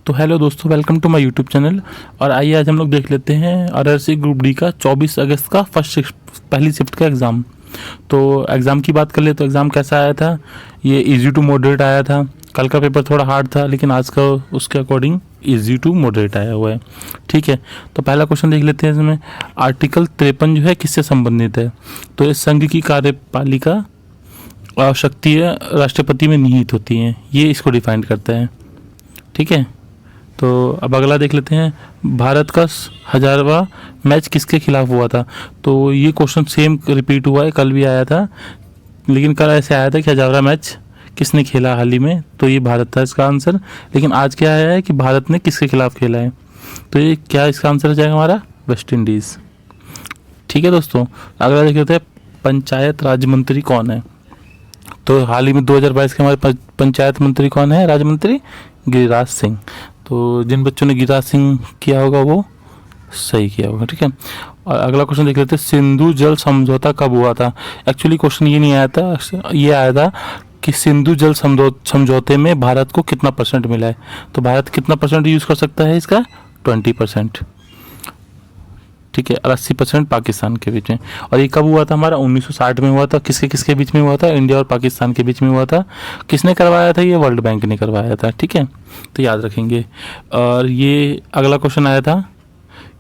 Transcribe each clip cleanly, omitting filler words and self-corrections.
तो हेलो दोस्तों, welcome to my YouTube channel. और आइए आज हम लोग देख लेते हैं आरआरसी ग्रुप डी का 24 अगस्त का पहली शिफ्ट का एग्ज़ाम। तो एग्ज़ाम की बात कर ले तो एग्ज़ाम कैसा आया था। ये इजी टू मॉडरेट आया था। कल का पेपर थोड़ा हार्ड था, लेकिन आज का उसके अकॉर्डिंग इजी टू मॉडरेट आया हुआ है। ठीक है, तो पहला क्वेश्चन देख लेते हैं। इसमें आर्टिकल 53 जो है किससे संबंधित है। तो ये संघ की कार्यपालिका और शक्ति राष्ट्रपति में निहित होती हैं, ये इसको डिफाइन करता है। ठीक है, तो अब अगला देख लेते हैं। भारत का 1000वां मैच किसके खिलाफ हुआ था। तो ये क्वेश्चन सेम रिपीट हुआ है, कल भी आया था, लेकिन कल ऐसे आया था कि 1000वां मैच किसने खेला हाल ही में, तो ये भारत था इसका आंसर। लेकिन आज क्या आया है कि भारत ने किसके खिलाफ खेला है, तो ये क्या इसका आंसर हो जाएगा हमारा वेस्ट इंडीज़। ठीक है दोस्तों, अगला देख लेते हैं। पंचायत राज मंत्री कौन है। तो हाल ही में 2022 के हमारे पंचायत मंत्री कौन है, राज्य मंत्री गिरिराज सिंह। तो जिन बच्चों ने गिरिराज सिंह किया होगा वो सही किया होगा। ठीक है, और अगला क्वेश्चन देख लेते हैं। सिंधु जल समझौता कब हुआ था। एक्चुअली क्वेश्चन ये नहीं आया था, ये आया था कि सिंधु जल समझौते में भारत को कितना % मिला है। तो भारत कितना % यूज़ कर सकता है इसका 20%। ठीक है, और 80% पाकिस्तान के बीच में। और ये कब हुआ था हमारा 1960 में हुआ था। किसके किसके बीच में हुआ था, इंडिया और पाकिस्तान के बीच में हुआ था। किसने करवाया था, ये वर्ल्ड बैंक ने करवाया था। ठीक है, तो याद रखेंगे। और ये अगला क्वेश्चन आया था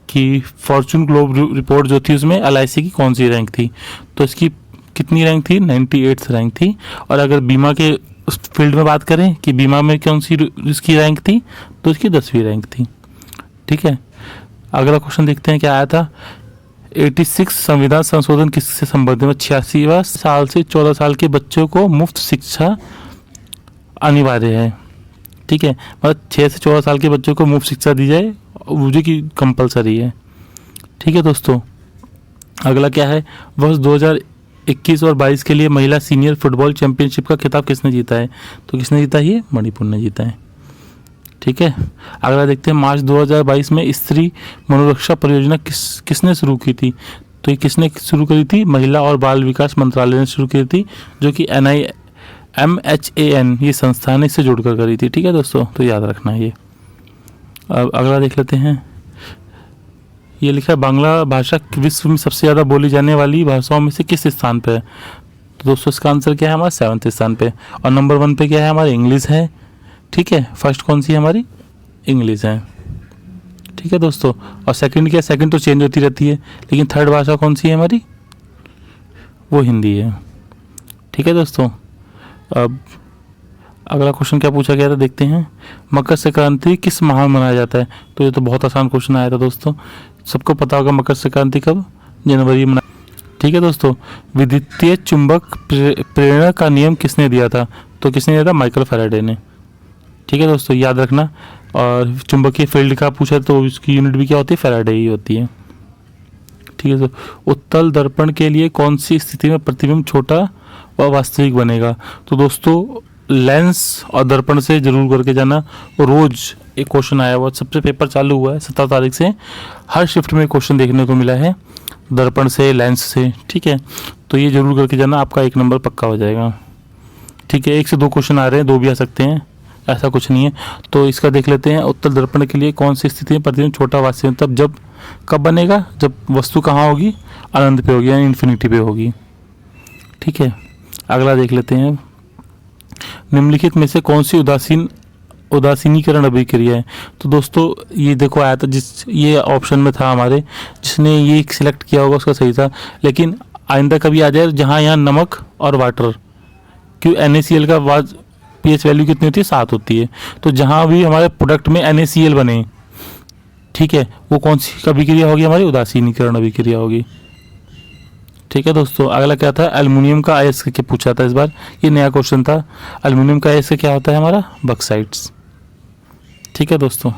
कि फॉर्चून ग्लोब रिपोर्ट जो थी उसमें LIC की कौन सी रैंक थी। तो इसकी कितनी रैंक थी, 98th रैंक थी। और अगर बीमा के उस फील्ड में बात करें कि बीमा में कौन सी इसकी रैंक थी, तो इसकी 10वीं रैंक थी। ठीक है, अगला क्वेश्चन देखते हैं क्या आया था। 86 संविधान संशोधन किससे संबंधित है। 86वां साल से 14 साल के बच्चों को मुफ्त शिक्षा अनिवार्य है। ठीक है, मतलब 6 से 14 साल के बच्चों को मुफ्त शिक्षा दी जाए, जो कि कंपलसरी है। ठीक है दोस्तों, अगला क्या है। वर्ष 2021 और 22 के लिए महिला सीनियर फुटबॉल चैंपियनशिप का खिताब किसने जीता है। तो किसने जीता है, ये मणिपुर ने जीता है। ठीक है, अगला देखते हैं। मार्च 2022 में स्त्री मनोरक्षा परियोजना किसने शुरू की थी। तो ये किसने शुरू करी थी, महिला और बाल विकास मंत्रालय ने शुरू की थी, जो कि NIMHAN ये संस्था ने इससे जुड़कर करी थी। ठीक है दोस्तों, तो याद रखना है ये। अब अगला देख लेते हैं। ये लिखा है बांग्ला भाषा विश्व में सबसे ज़्यादा बोली जाने वाली भाषाओं में से किस स्थान पे है। तो दोस्तों इसका आंसर क्या है, हमारा 7वें स्थान पे। और नंबर 1 पे क्या है, हमारी इंग्लिश है। ठीक है, फर्स्ट कौन सी है, हमारी इंग्लिश है। ठीक है दोस्तों, और सेकंड क्या, सेकंड तो चेंज होती रहती है, लेकिन थर्ड भाषा कौन सी है हमारी, वो हिंदी है। ठीक है दोस्तों, अब अगला क्वेश्चन क्या पूछा गया था देखते हैं। मकर संक्रांति किस माह में मनाया जाता है। तो ये तो बहुत आसान क्वेश्चन आया था दोस्तों, सबको पता होगा मकर संक्रांति कब, जनवरी में। ठीक है दोस्तों, विद्युतीय चुंबक प्रेरणा का नियम किसने दिया था। तो किसने दिया था, माइकल फैराडे ने। ठीक है दोस्तों, याद रखना। और चुंबकीय फील्ड का पूछा तो उसकी यूनिट भी क्या होती है, फैराडे ही होती है। ठीक है, तो उत्तल दर्पण के लिए कौन सी स्थिति में प्रतिबिंब छोटा व वास्तविक बनेगा। तो दोस्तों लेंस और दर्पण से जरूर करके जाना। रोज एक क्वेश्चन आया हुआ, सबसे पेपर चालू हुआ है 17 तारीख से, हर शिफ्ट में क्वेश्चन देखने को मिला है दर्पण से, लेंस से। ठीक है, तो ये जरूर करके जाना, आपका 1 नंबर पक्का हो जाएगा। ठीक है, 1 से 2 क्वेश्चन आ रहे हैं, 2 भी आ सकते हैं, ऐसा कुछ नहीं है। तो इसका देख लेते हैं। उत्तल दर्पण के लिए कौन सी स्थिति में प्रतिबिंब छोटा वास्तविक, तब जब कब बनेगा, जब वस्तु कहाँ होगी, अनंत पे होगी, यानी इन्फिनिटी पे होगी। ठीक है, अगला देख लेते हैं। निम्नलिखित में से कौन सी उदासीनीकरण अभिक्रिया है। तो दोस्तों ये देखो आया था, ये ऑप्शन में था हमारे, जिसने ये सिलेक्ट किया होगा उसका सही था। लेकिन आइंदा कभी आ जाए जहाँ यहाँ नमक और वाटर, क्यों NaCl का pH वैल्यू कितनी होती है, 7 होती है। तो जहाँ भी हमारे प्रोडक्ट में NaCl बने, ठीक है, वो कौन सी अभिक्रिया होगी, हमारी उदासीनीकरण अभिक्रिया होगी। ठीक है दोस्तों, अगला क्या था, एल्युमिनियम का अयस्क के पूछा था इस बार, ये नया क्वेश्चन था। एल्युमिनियम का अयस्क क्या होता है, हमारा बॉक्साइट्स। ठीक है दोस्तों,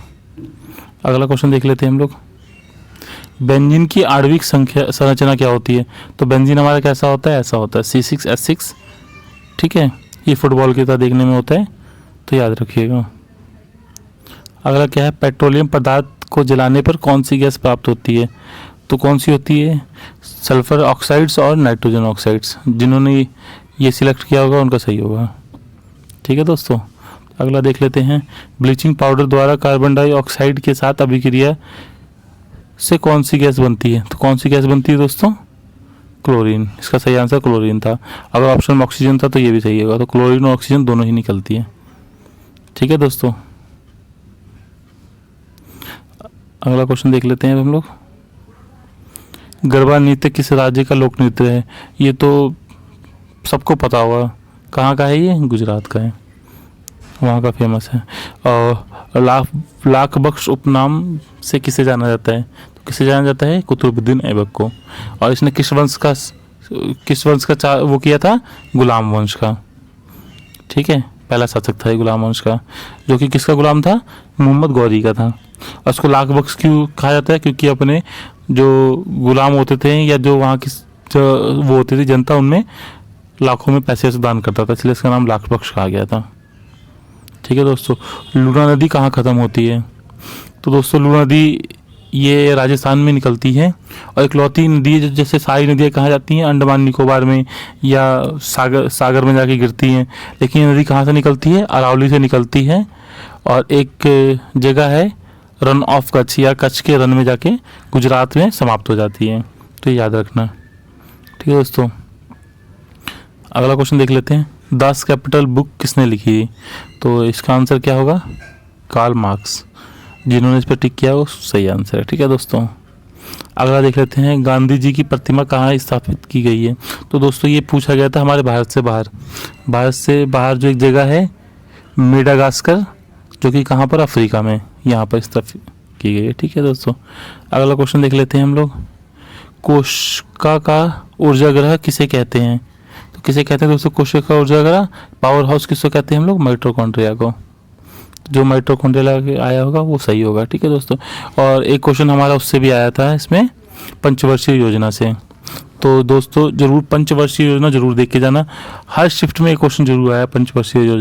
अगला क्वेश्चन देख लेते हैं हम लोग। बेंजीन की आणविक संरचना क्या होती है। तो बेंजीन हमारा कैसा होता है, ऐसा होता है C6H6। ठीक है, ये फुटबॉल की तरह देखने में होता है, तो याद रखिएगा। अगला क्या है, पेट्रोलियम पदार्थ को जलाने पर कौन सी गैस प्राप्त होती है। तो कौन सी होती है, सल्फर ऑक्साइड्स और नाइट्रोजन ऑक्साइड्स। जिन्होंने ये सिलेक्ट किया होगा उनका सही होगा। ठीक है दोस्तों, अगला देख लेते हैं, ब्लीचिंग पाउडर द्वारा कार्बन डाइऑक्साइड के साथ अभिक्रिया से कौन सी गैस बनती है? तो कौन सी गैस बनती है दोस्तों? क्लोरीन। इसका सही आंसर क्लोरीन था। अगर ऑप्शन में ऑक्सीजन था तो ये भी सही होगा। तो क्लोरीन और ऑक्सीजन दोनों ही निकलती है। ठीक है दोस्तों, अगला क्वेश्चन देख लेते हैं अब हम लोग। गरबा नृत्य किस राज्य का लोक नृत्य है? ये तो सबको पता होगा। कहाँ का है ये? गुजरात का है, वहाँ का फेमस है। और लाख बख्श उपनाम से किसे जाना जाता है? तो किसे जाना जाता है? कुतुबुद्दीन ऐबक को। और इसने किस वंश का वो किया था? गुलाम वंश का। ठीक है, पहला शासक था ये गुलाम वंश का, जो कि किसका गुलाम था? मोहम्मद गौरी का था। और उसको लाख बख्श क्यों कहा जाता है? क्योंकि अपने जो गुलाम होते थे या जो वहाँ की जो वो होती थी जनता, उनमें लाखों में पैसे से दान करता था, इसलिए इसका नाम लाख बख्श कहा गया था। ठीक है दोस्तों, लूना नदी कहाँ ख़त्म होती है? तो दोस्तों लूना नदी ये राजस्थान में निकलती है। और इकलौती नदी है, जैसे सारी नदियाँ कहाँ जाती हैं? अंडमान निकोबार में या सागर में जाके गिरती हैं। लेकिन ये नदी कहाँ से निकलती है? अरावली से निकलती है। और एक जगह है रन ऑफ कच्छ, या कच्छ के रन में जाके गुजरात में समाप्त हो जाती है। तो याद रखना। ठीक है दोस्तों, अगला क्वेश्चन देख लेते हैं। दास कैपिटल बुक किसने लिखी? तो इसका आंसर क्या होगा? Karl Marx. जिन्होंने इस पर टिक किया वो सही आंसर है। ठीक है दोस्तों, अगला देख लेते हैं। गांधी जी की प्रतिमा कहाँ स्थापित की गई है? तो दोस्तों ये पूछा गया था हमारे भारत से बाहर जो एक जगह है मेडागास्कर, जो कि कहाँ पर? अफ्रीका में, यहाँ पर स्थापित की गई है। ठीक है दोस्तों, अगला क्वेश्चन देख लेते हैं हम लोग। कोशिका का ऊर्जा ग्रह किसे कहते हैं? तो किसे कहते हैं दोस्तों कोशिका का ऊर्जा ग्रह? पावर हाउस किसको कहते हैं हम लोग? माइटोकॉन्ड्रिया को। जो माइटोकॉन्ड्रिया आया होगा वो सही होगा। ठीक है दोस्तों, और एक क्वेश्चन हमारा उससे भी आया था, इसमें पंचवर्षीय योजना से। तो दोस्तों जरूर पंचवर्षीय योजना जरूर देख के जाना, हर शिफ्ट में एक क्वेश्चन जरूर आया पंचवर्षीय योजना।